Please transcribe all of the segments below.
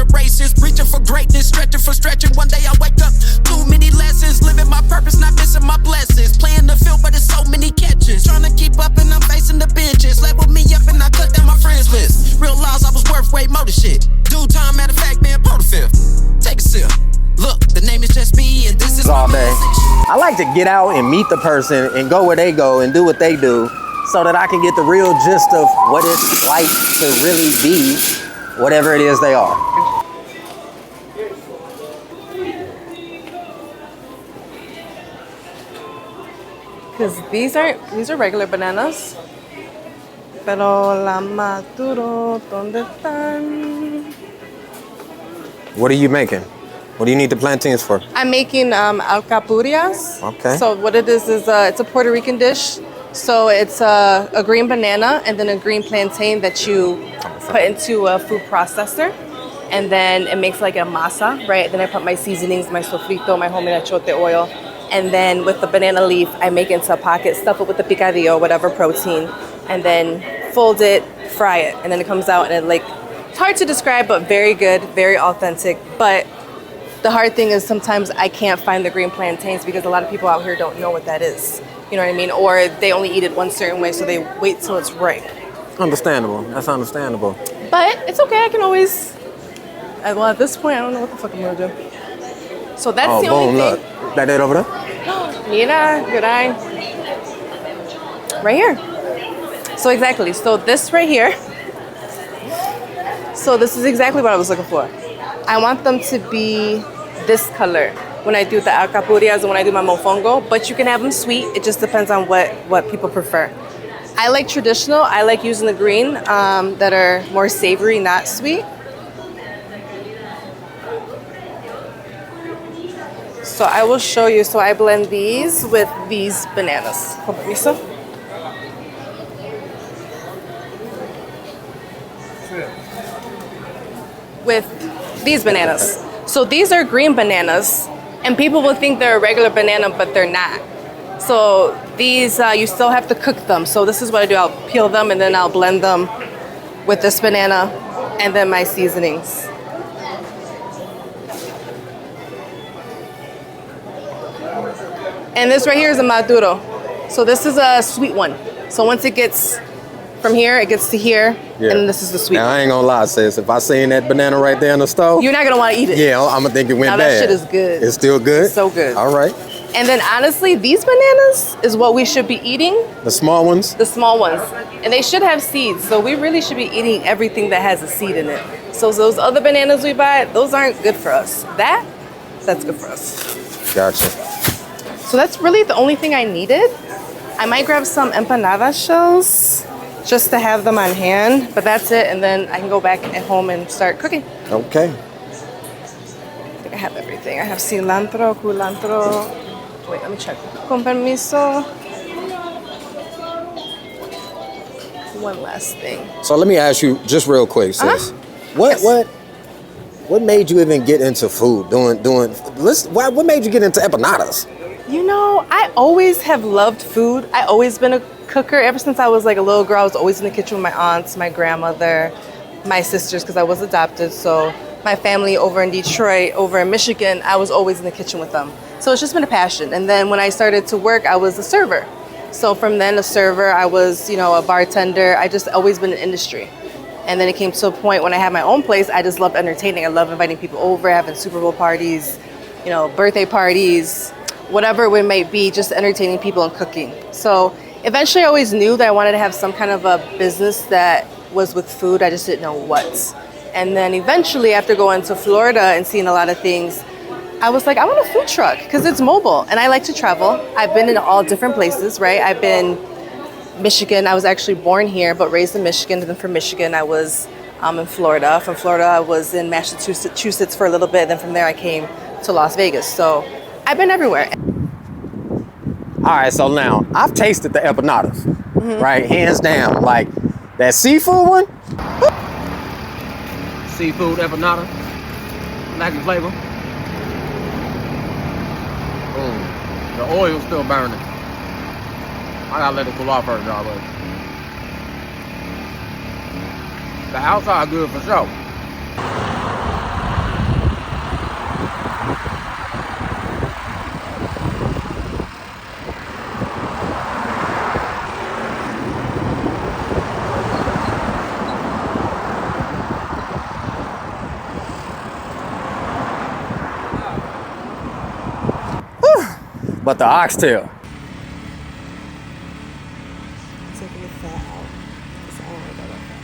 the races, reaching for greatness, stretching for stretching. One day I wake up, too many lessons, living my purpose, not missing my blessings. Playing the field, but it's so many catches. Trying to keep up and I'm facing the benches. Level me up and I cut down my friends list. Realize I was worth way more than shit. Due time, matter of fact, man, po the fifth. Take a sip. Look, the name is JusB and this is all day. I like to get out and meet the person and go where they go and do what they do so that I can get the real gist of what it's like to really be whatever it is they are. Because these are regular bananas. Pero la maduro, ¿dónde están? What are you making? What do you need the plantains for? I'm making alcapurrias. Okay. So what it is it's a Puerto Rican dish. So it's a green banana and then a green plantain that you put into a food processor. And then it makes like a masa, right? Then I put my seasonings, my sofrito, my homemade achote oil. And then with the banana leaf, I make it into a pocket, stuff it with the picadillo, whatever protein, and then fold it, fry it. And then it comes out and it's hard to describe, but very good, very authentic. But the hard thing is sometimes I can't find the green plantains because a lot of people out here don't know what that is. You know what I mean? Or they only eat it one certain way, so they wait till it's ripe. Understandable. That's understandable. But it's okay. I can always. Well, at this point, I don't know what the fuck I'm gonna do. So that's the only thing. Look. That over there? Mira, good eye. Right here. So exactly. So this right here. So this is exactly what I was looking for. I want them to be this color when I do the alcapurrias and when I do my mofongo, but you can have them sweet. It just depends on what people prefer. I like traditional. I like using the green that are more savory, not sweet. So I will show you. So I blend these with these bananas. Con permiso. With these bananas. So these are green bananas, and people will think they're a regular banana, but they're not. So these, you still have to cook them. So this is what I do. I'll peel them and then I'll blend them with this banana and then my seasonings. And this right here is a maduro. So this is a sweet one. So once it gets from here, it gets to here, and this is the sweet one. I ain't gonna lie, sis. If I seen that banana right there in the stove, you're not gonna want to eat it. Yeah, I'm gonna think it went bad. That shit is good. It's still good? It's so good. All right. And then honestly, these bananas is what we should be eating. The small ones? The small ones. And they should have seeds. So we really should be eating everything that has a seed in it. So those other bananas we buy, those aren't good for us. That's good for us. Gotcha. So that's really the only thing I needed. I might grab some empanada shells just to have them on hand, but that's it. And then I can go back at home and start cooking. Okay. I think I have everything. I have cilantro, culantro. Wait, let me check. Con permiso. One last thing. So let me ask you just real quick, sis. What made you even get into food? What made you get into empanadas? You know, I always have loved food. I always been a cooker. Ever since I was like a little girl, I was always in the kitchen with my aunts, my grandmother, my sisters, because I was adopted. So my family over in Detroit, over in Michigan, I was always in the kitchen with them. So it's just been a passion. And then when I started to work, I was a server. So from then a server, I was, a bartender. I just always been in industry. And then it came to a point when I had my own place, I just loved entertaining. I love inviting people over, having Super Bowl parties, birthday parties, whatever it might be, just entertaining people and cooking. So eventually I always knew that I wanted to have some kind of a business that was with food. I just didn't know what. And then eventually after going to Florida and seeing a lot of things, I was like, I want a food truck because it's mobile and I like to travel. I've been in all different places, right? I've been Michigan. I was actually born here, but raised in Michigan. And then from Michigan, I was in Florida. From Florida, I was in Massachusetts for a little bit. Then from there, I came to Las Vegas. So I've been everywhere. All right, so now I've tasted the empanadas, right? Hands down. Like that seafood one. Seafood empanada. Latin Flava. The oil's still burning. I gotta let it cool off first, y'all. The outside good for sure. But the oxtail. Taking the fat out. So I don't like all that fat.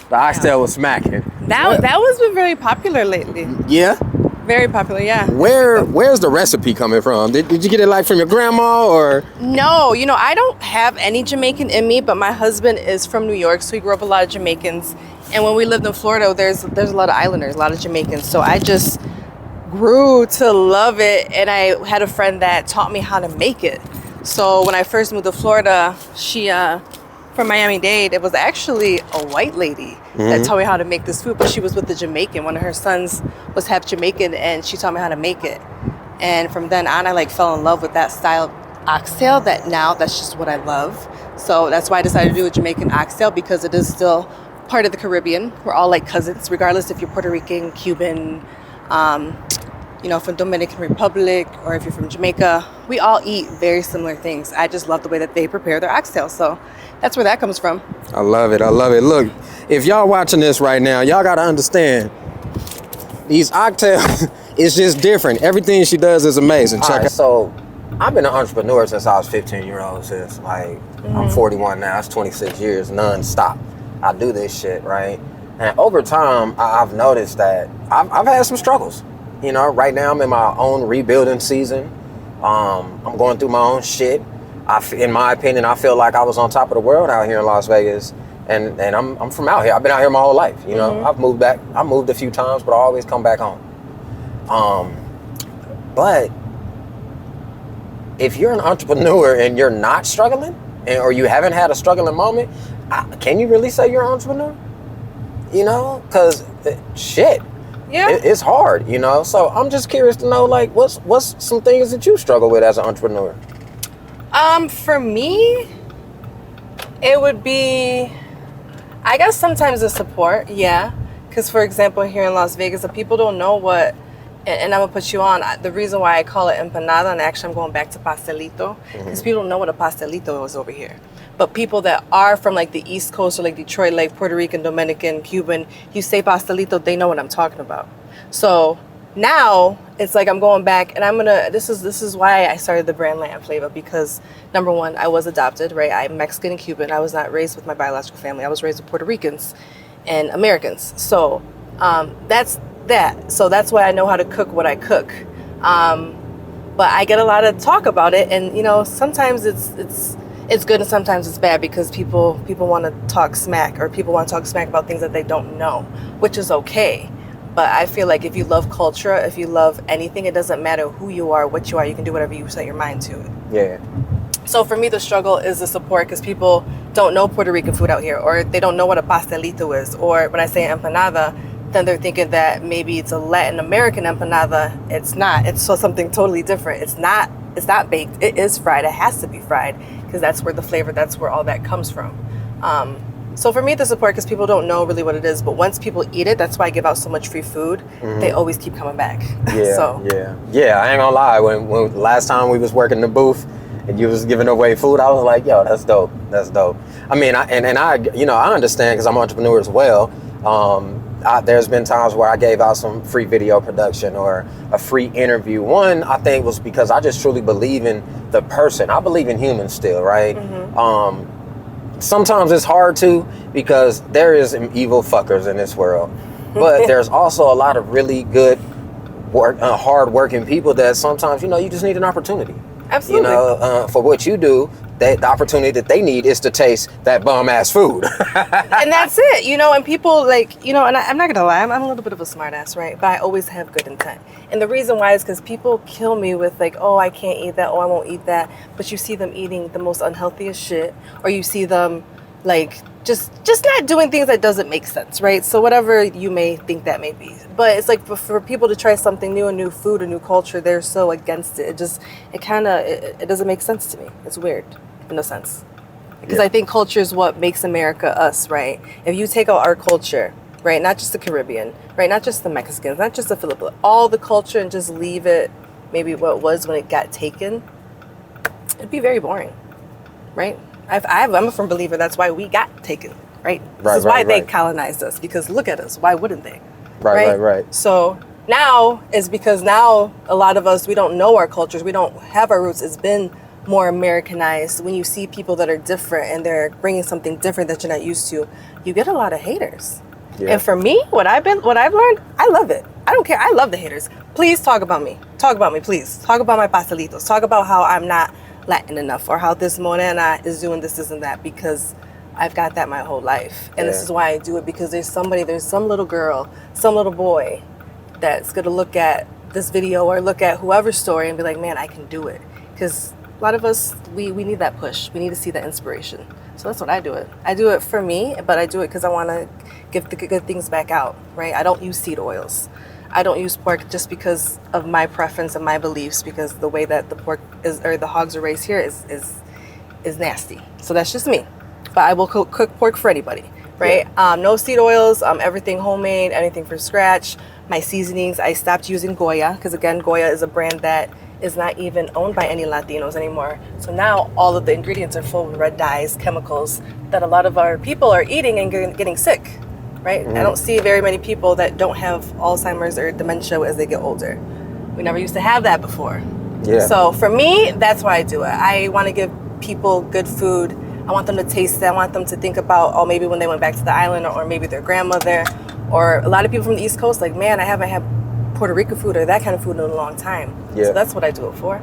The oxtail was smacking. That was been very popular lately. Yeah? Very popular, yeah. Where's the recipe coming from? Did you get it like from your grandma or? No, I don't have any Jamaican in me, but my husband is from New York, so he grew up with a lot of Jamaicans. And when we lived in Florida, there's a lot of islanders, a lot of Jamaicans. So I just grew to love it, and I had a friend that taught me how to make it. So when I first moved to Florida, she from Miami-Dade, it was actually a white lady that taught me how to make this food, but she was with the Jamaican. One of her sons was half Jamaican, and she taught me how to make it. And from then on, I fell in love with that style of oxtail that's just what I love. So that's why I decided to do a Jamaican oxtail, because it is still part of the Caribbean. We're all like cousins, regardless if you're Puerto Rican, Cuban, from Dominican Republic, or if you're from Jamaica. We all eat very similar things. I just love the way that they prepare their oxtail. So that's where that comes from. I love it. Look, if y'all watching this right now, y'all got to understand, these oxtails, it's just different. Everything she does is amazing. Check it. So I've been an entrepreneur since I was 15-year-old. Since I'm 41 now. That's 26 years non-stop. I do this shit, right? And over time, I've noticed that I've had some struggles. Right now I'm in my own rebuilding season. I'm going through my own shit. In my opinion, I feel like I was on top of the world out here in Las Vegas, and I'm from out here. I've been out here my whole life. I've moved back. I moved a few times, but I always come back home. But if you're an entrepreneur and you're not struggling, or you haven't had a struggling moment, can you really say you're an entrepreneur? Because shit. Yeah. It's hard, So I'm just curious to know, what's some things that you struggle with as an entrepreneur? For me, it would be, I guess sometimes the support, yeah. Because for example, here in Las Vegas, the people don't know what, and I'm gonna put you on, the reason why I call it empanada, and actually I'm going back to pastelito, because people don't know what a pastelito is over here. But people that are from the East Coast, or Detroit, Puerto Rican, Dominican, Cuban, you say pastelito, they know what I'm talking about. So now it's I'm going back, and this is why I started the brand Latin Flava, because number one, I was adopted, right? I'm Mexican and Cuban. I was not raised with my biological family. I was raised with Puerto Ricans and Americans. So that's that. So that's why I know how to cook what I cook. But I get a lot of talk about it, and sometimes it's good and sometimes it's bad, because people want to talk smack, or people want to talk smack about things that they don't know, which is okay. But I feel like if you love culture, if you love anything, it doesn't matter who you are, what you are, you can do whatever you set your mind to. Yeah. So for me, the struggle is the support, because people don't know Puerto Rican food out here, or they don't know what a pastelito is. Or when I say empanada, then they're thinking that maybe it's a Latin American empanada. It's not. It's something totally different. It's not baked. It is fried. It has to be fried, because that's where the flavor, that's where all that comes from. So for me, the support, because people don't know really what it is, but once people eat it, that's why I give out so much free food. They always keep coming back. Yeah. I ain't gonna lie. When last time we was working the booth and you was giving away food, I was like, yo, that's dope. I mean, I understand, because I'm an entrepreneur as well. There's been times where I gave out some free video production or a free interview. One, I think, was because I just truly believe in the person. I believe in humans still, right? Sometimes it's hard to, because there is some evil fuckers in this world. But there's also a lot of really good, hard-working people that sometimes, you just need an opportunity. Absolutely. For what you do, the opportunity that they need is to taste that bum-ass food. And that's it, and people and I'm not gonna lie, I'm a little bit of a smart ass, right? But I always have good intent. And the reason why is because people kill me with oh, I can't eat that, oh, I won't eat that. But you see them eating the most unhealthiest shit, or you see them like just not doing things that doesn't make sense, right? So whatever you may think that may be, but it's like for people to try something new, a new food, a new culture, they're so against it. It doesn't make sense to me. It's weird in a sense, because I think culture is what makes America us, right? If you take out our culture, right, not just the Caribbean, right, not just the Mexicans, not just the Filipinos, all the culture, and just leave it maybe what it was when it got taken, it'd be very boring, right? I'm a firm believer that's why we got taken, right? This is why they colonized us, because look at us. Why wouldn't they? Right. So now is because now a lot of us, we don't know our cultures. We don't have our roots. It's been more Americanized. When you see people that are different and they're bringing something different that you're not used to, you get a lot of haters. Yeah. And for me, what I've learned, I love it. I don't care. I love the haters. Please talk about me. Talk about me, please. Talk about my pastelitos. Talk about how I'm not Latin enough, or how this morena is doing this and that, because I've got that my whole life. And this is why I do it, because there's some little girl, some little boy that's going to look at this video or look at whoever's story and be like, man, I can do it. Because a lot of us, we need that push. We need to see that inspiration. So that's what I do it. I do it for me, but I do it because I want to give the good things back out, right? I don't use seed oils. I don't use pork just because of my preference and my beliefs, because the way that the pork is, or the hogs are raised here is nasty. So that's just me. But I will cook pork for anybody, right? Yeah. No seed oils, everything homemade, anything from scratch. My seasonings, I stopped using Goya, because again, Goya is a brand that is not even owned by any Latinos anymore. So now all of the ingredients are full of red dyes, chemicals that a lot of our people are eating and getting sick. Right? Mm-hmm. I don't see very many people that don't have Alzheimer's or dementia as they get older. We never used to have that before. Yeah. So for me, that's why I do it. I want to give people good food. I want them to taste it. I want them to think about, oh, maybe when they went back to the island, or maybe their grandmother, or a lot of people from the East Coast, like, man, I haven't had Puerto Rican food or that kind of food in a long time. Yeah. So that's what I do it for.